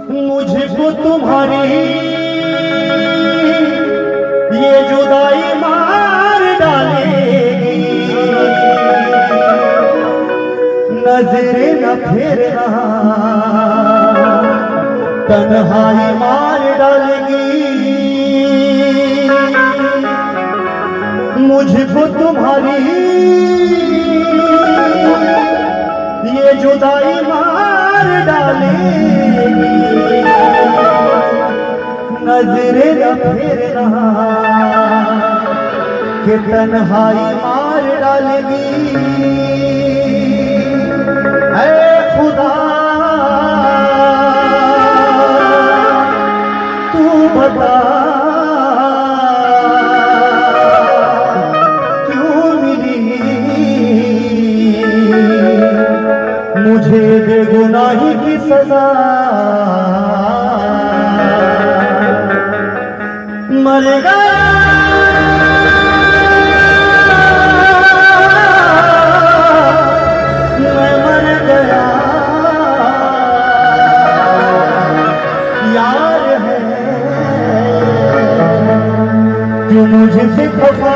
मुझको तुम्हारी ये जुदाई मार डालेगी, नजरे न फेरना तन्हाई मार डालेगी। मुझको तुम्हारी ये जुदाई मार डालेगी, नजरे न फेरना कि तन्हाई मार डालेगी। ऐ खुदा तू बता क्यों मिली मुझे बेगुनाही की सजा। मर गया मैं, मर गया यार है जो मुझसे खफा।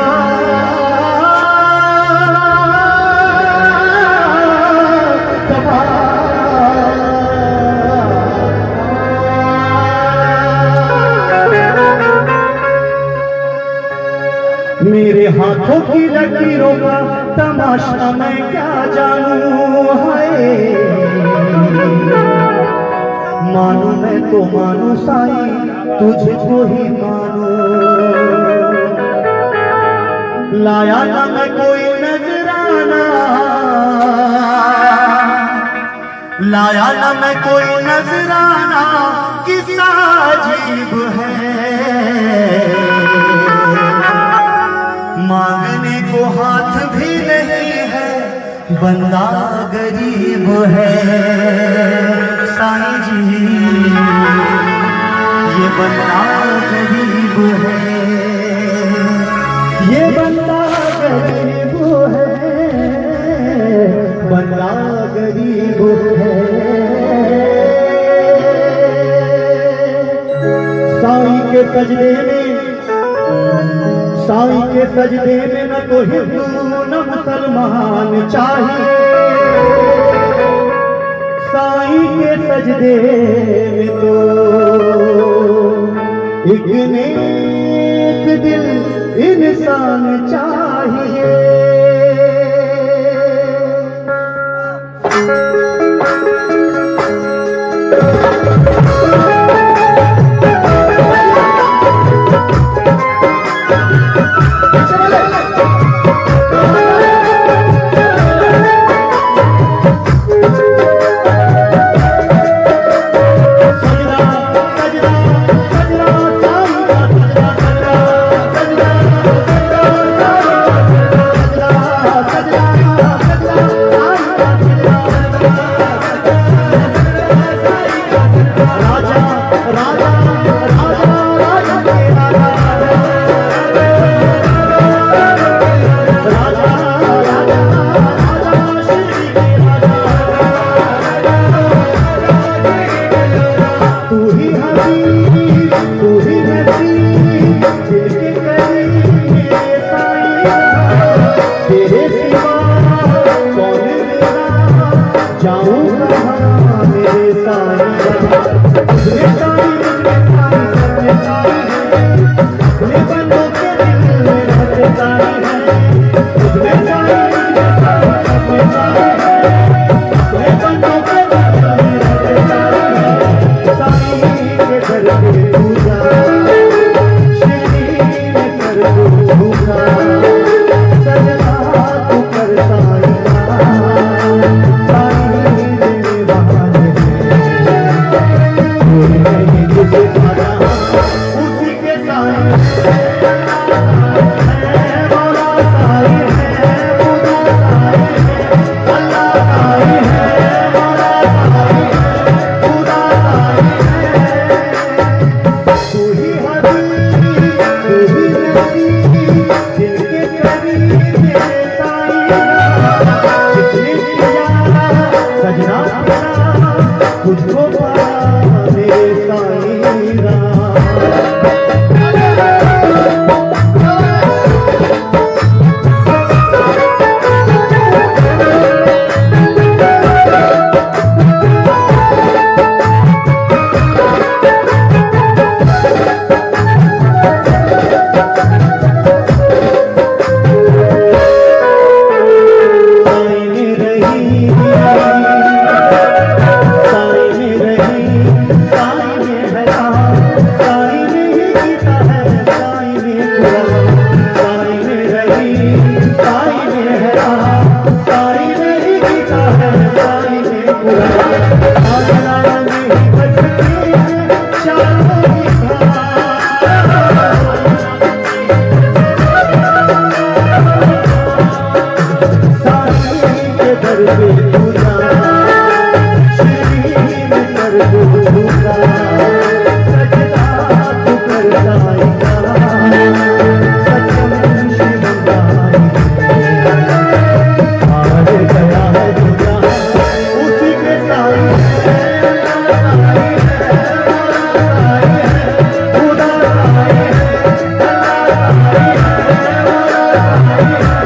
मेरे हाथों की लकीरों का तमाशा मैं क्या जानूं है। मानू मैं तो मानू साई तुझको ही मानू। लाया ना मैं कोई नजराना, लाया ना मैं कोई नजराना, किस्सा अजीब है। मांगने को हाथ भी नहीं है, बंदा गरीब है। साईं जी ये बंदा गरीब है, ये बंदा गरीब है, बंदा गरीब है। साईं के सजदे में, साईं के सजदे में न तो हिंदू न मुसलमान चाहिए। साईं के सजदे में तो एक नेक दिल इंसान चाहिए। साई में है राम, साई में ही गीता है, साई में कुरान, साई में रहीम, साई में है राम, साई में ही गीता है, साई में कुरान, आगरा में ही बजती है चारों की साई के दर पे पूजा, श्री में कर दो झूठा, सजदा तू कर साई का, सचम शिवम आज गया है दूजा, उसी के साई है, साई है, खुदा साई है, अल्लाह साई है, मौला साई है,